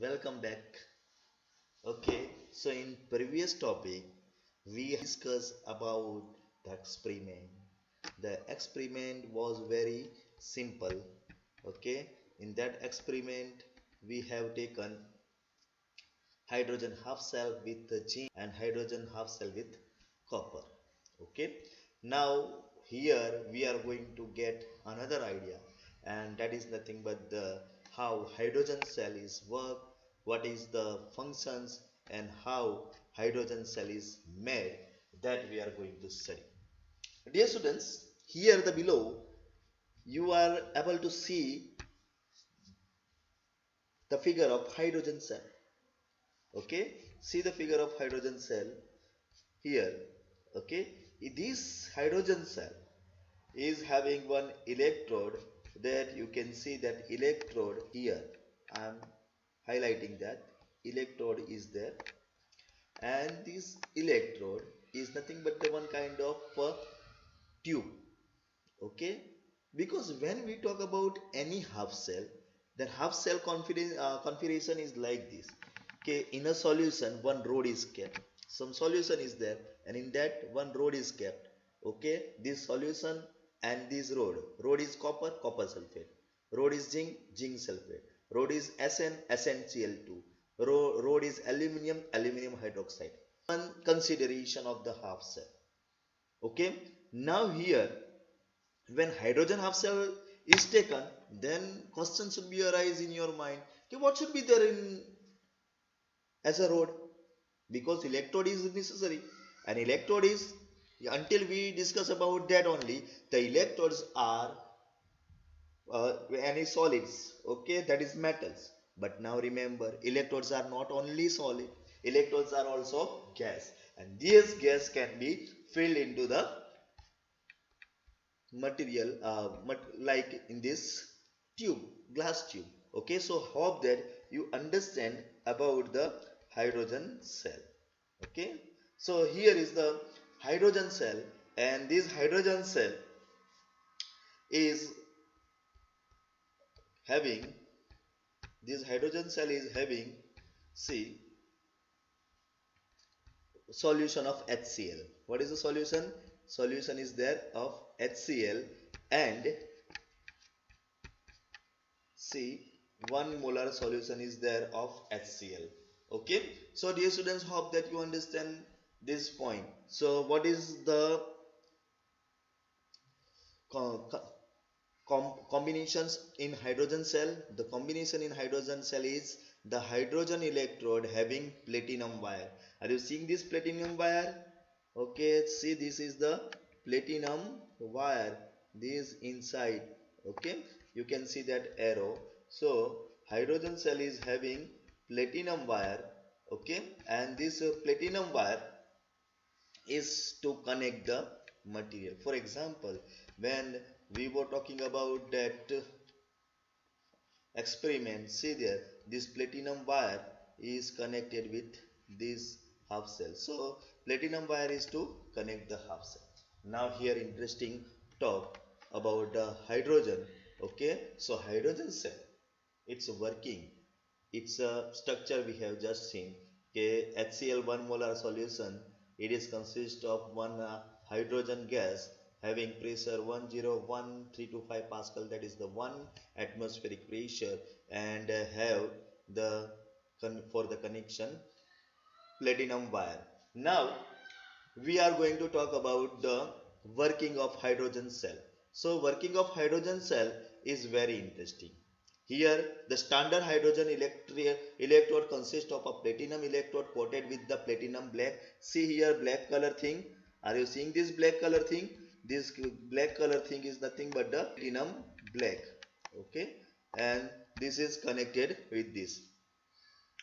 welcome back. Okay, so in previous topic we discussed about the experiment. The experiment was very simple. Okay, in that experiment we have taken hydrogen half cell with the zinc and hydrogen half cell with copper. Okay, now here we are going to get another idea, and that is nothing but the how hydrogen cell is work, what is the functions, and how hydrogen cell is made, that we are going to study. Dear students, here the below you are able to see the figure of hydrogen cell. Okay, see the figure of hydrogen cell here. Okay, this hydrogen cell is having one electrode, that you can see that electrode here. I am highlighting that electrode is there, and this electrode is nothing but the one kind of tube. Okay, because when we talk about any half cell, then half cell configuration is like this. Okay, in a solution one rod is kept, some solution is there, and in that one rod is kept. Okay, this solution and this rod is copper sulfate, rod is zinc sulfate, rod is SnCl2, rod is aluminum hydroxide. One consideration of the half cell. Okay, now here when hydrogen half cell is taken, then question should be arise in your mind, okay, what should be there in as a rod, because electrode is necessary, and electrode is, until we discuss about that only, the electrodes are any solids, okay, that is metals. But now remember, electrodes are not only solid, electrodes are also gas, and this gas can be filled into the material, like in this tube, glass tube. Okay, so hope that you understand about the hydrogen cell. Okay, so here is the hydrogen cell, and this hydrogen cell is having, see, solution of HCl. What is the solution? Solution is there of HCl, and see, 1 molar solution is there of HCl. Okay, so dear students, hope that you understand this point. So what is the combinations in hydrogen cell? The combination in hydrogen cell is the hydrogen electrode having platinum wire. Are you seeing this platinum wire? Okay, see, this is the platinum wire, this inside. Okay, you can see that arrow. So hydrogen cell is having platinum wire. Okay, and this platinum wire is to connect the material. For example, when we were talking about that experiment, see there, this platinum wire is connected with this half cell. So platinum wire is to connect the half cell. Now here interesting talk about the hydrogen. Okay, so hydrogen cell, it's working, it's a structure we have just seen. Okay, HCl 1 molar solution, it is consist of one hydrogen gas having pressure 101,325 Pascal, that is the 1 atmospheric pressure, and have the for the connection platinum wire. Now we are going to talk about the working of hydrogen cell. So working of hydrogen cell is very interesting. Here the standard hydrogen electrode consists of a platinum electrode coated with the platinum black. See here, black color thing. Are you seeing this black color thing? This black color thing is nothing but the platinum black. Okay, and this is connected with this.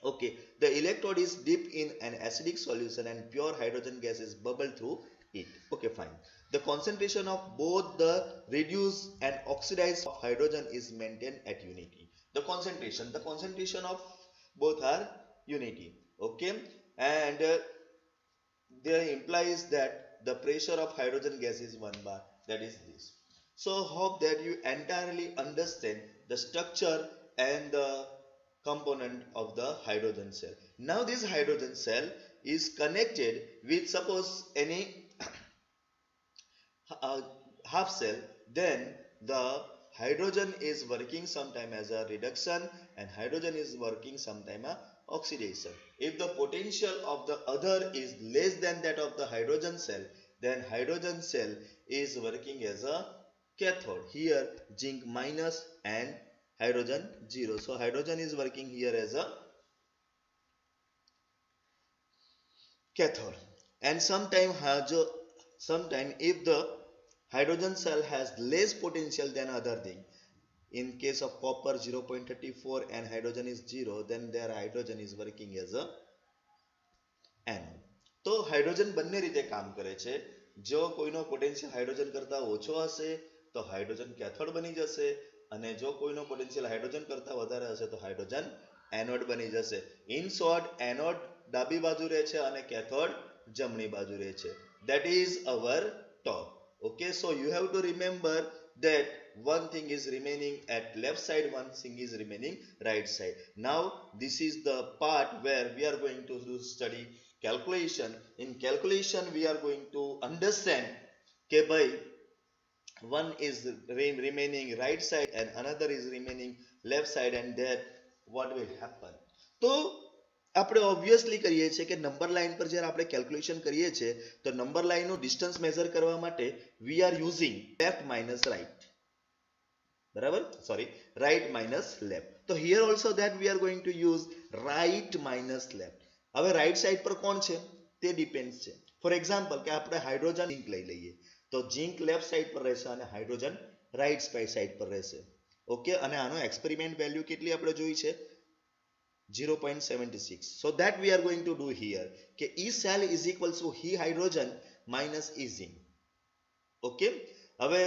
Okay, the electrode is dipped in an acidic solution and pure hydrogen gas is bubbled through it. Okay, fine. The concentration of both the reduced and oxidized of hydrogen is maintained at unity. The concentration of both are unity. Okay, and there implies that the pressure of hydrogen gas is 1 bar, that is this. So hope that you entirely understand the structure and the component of the hydrogen cell. Now this hydrogen cell is connected with suppose any half cell, then the hydrogen is working sometime as a reduction and hydrogen is working sometime a oxidation. If the potential of the other is less than that of the hydrogen cell, then hydrogen cell is working as a cathode. Here zinc minus and hydrogen 0. So hydrogen is working here as a cathode. And sometime if the hydrogen cell has less potential than other thing, in case of copper 0.34 and hydrogen is 0, then their hydrogen is working as a anode. તો hydrogen બંને રીતે કામ કરે છે. જો કોઈનો potential hydrogen કરતા ઓછો હશે તો હાઇડ્રોજન કેથોડ બની જશે અને જો કોઈનો પોટેન્શિયલ હાઇડ્રોજન કરતા વધારે હશે તો હાઇડ્રોજન એનોડ બની જશે. ઇન શોર્ટ, એનોડ ડાબી બાજુ રહે છે અને કેથોડ જમણી બાજુ રહે છે. That is our top. Okay, so you have to remember that one thing is remaining at left side, one thing is remaining right side. Now this is the part where we are going to study calculation. In calculation we are going to understand કે ભાઈ one is remaining right side and another is remaining left side, and that what will happen. તો આપણે obviously કરીએ છીએ કે number line પર જ્યારે આપણે કેલ્ક્યુલેશન કરીએ છીએ તો નંબર લાઇનનું ડિસ્ટન્સ મેઝર કરવા માટે we are using left minus right, બરાબર, સોરી, રાઇટ માઇનસ લેફ્ટ. તો here also that we are going to use right minus left. હવે રાઇટ સાઇડ પર કોણ છે તે ડિપેન્ડ્સ છે. ફોર એક્ઝામ્પલ કે આપણે હાઇડ્રોજન ઝિંક લઈ લઈએ તો ઝિંક લેફ્ટ સાઇડ પર રહેશે અને હાઇડ્રોજન રાઇટ સાઇડ પર રહેશે. ઓકે, અને આનો એક્સપેરિમેન્ટ વેલ્યુ કેટલી આપણે જોઈ છે? 0.76. So that we are going to do here કે E cell is equals to E hydrogen minus E zinc. Okay, હવે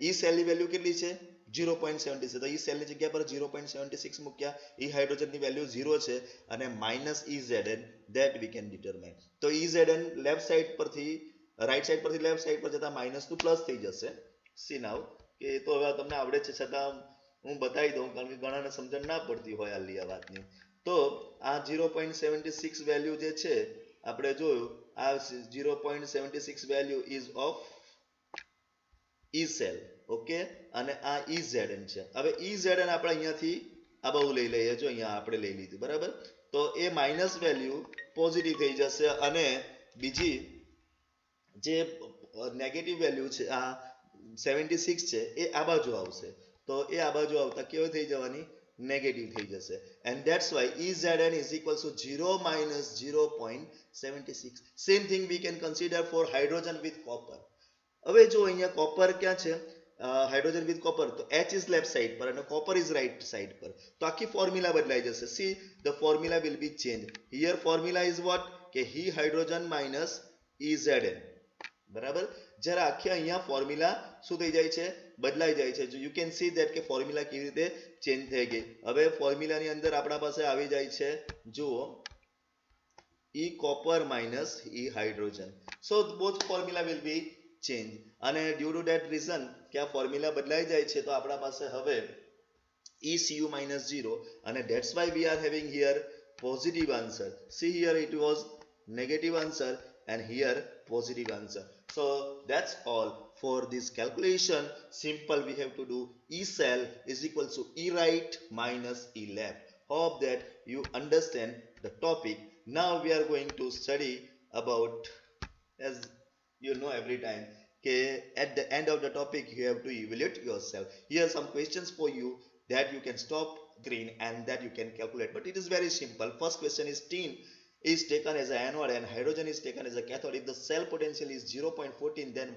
E cell ની વેલ્યુ કેટલી છે? 0.76. તો E cell ની જગ્યા પર 0.76 મૂક્યા. E hydrogen ની વેલ્યુ 0 છે અને minus EZn, that we can determine. તો EZn લેફ્ટ સાઈડ પરથી રાઈટ સાઈડ પરથી લેફ્ટ સાઈડ પર જતા માઇનસ નું પ્લસ થઈ જશે. સી નાઉ કે તો હવે તમને આવડે છે છતાં હું બતાવી દઉં કારણ કે ઘણાને સમજણ ના પડતી હોય હાલી આ વાતની. તો આ 0.76 વેલ્યુ જે છે આપણે જોયું, આ 0.76 value ease of E cell. Okay, અને આ EZn છે. હવે EZn આપણે અહીંયાથી આ બહુ લઈ લઈએ, જો અહીંયા આપણે લઈ લીધું, બરાબર. તો એ માઇનસ વેલ્યુ પોઝિટિવ થઈ જશે અને બીજી જે નેગેટિવ વેલ્યુ છે આ 76 છે એ આ બાજુ આવશે. તો એ આ બાજુ આવતા કેવી થઈ જવાની? નેગેટિવ થઈ જશે. And that's why EZn is equals to 0 minus 0.76. Same thing we can consider for hydrogen with copper. હવે જો અહીંયા કોપર ક્યાં છે? હાઇડ્રોજન વિથ કોપર, તો H ઇઝ લેફ્ટ સાઈડ પર અને કોપર ઇઝ રાઈટ સાઈડ પર. તો આખી ફોર્મ્યુલા બદલાઈ જશે. See the formula will be change. Here formula is what કે E હાઇડ્રોજન માઇનસ EZn, બરાબર. જ્યારે આખી અહીંયા ફોર્મ્યુલા શું થઈ જાય છે? બદલાઈ જાય છે. યુ કેન સી ધેટ કે ફોર્મ્યુલા કેવી રીતે ચેન્જ થઈ ગઈ. હવે ફોર્મ્યુલાની અંદર આપણા પાસે આવી જાય છે, જુઓ, E copper minus E hydrogen. So both formula will be change. અને due to that reason કે આ ફોર્મ્યુલા બદલાઈ જાય છે તો આપણા પાસે હવે ECU minus 0 અને that's why we are having here positive answer. See here it was negative answer and here positive answer. So that's all for this calculation. Simple, we have to do E cell is equal to E right minus E left. Hope that you understand the topic. Now we are going to study about, as you know every time, okay, at the end of the topic you have to evaluate yourself. Here are some questions for you that you can stop screen and that you can calculate, but it is very simple. First question is tin is taken as an anode and hydrogen is taken as a cathode. If the cell potential is 0.14, then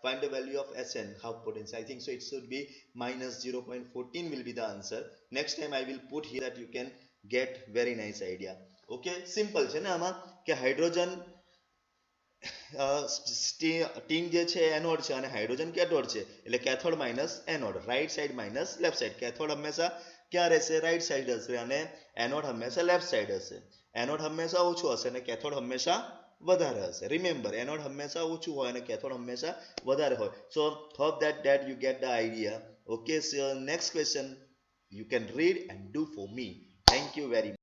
find the value of Sn, half potential. I think so it should be minus 0.14 will be the answer. Next time I will put here that you can get very nice idea. Okay, simple છે ને આમાં કે hydrogen tin જે છે anode છે અને hydrogen cathode છે, એટલે cathode minus anode, right side minus left side. Cathode હંમેશા ક્યાં રહેશે? રાઈટ સાઈડ હશે અને એનોડ હંમેશા લેફ્ટ સાઈડ હશે. એનોડ હંમેશા ઓછું હશે અને કેથોડ હંમેશા વધારે હશે. રિમેમ્બર, એનોડ હંમેશા ઓછું હોય અને કેથોડ હંમેશા વધારે હોય. સો hope that you get the idea. Okay, so next question you can read and do for me. Thank you very much.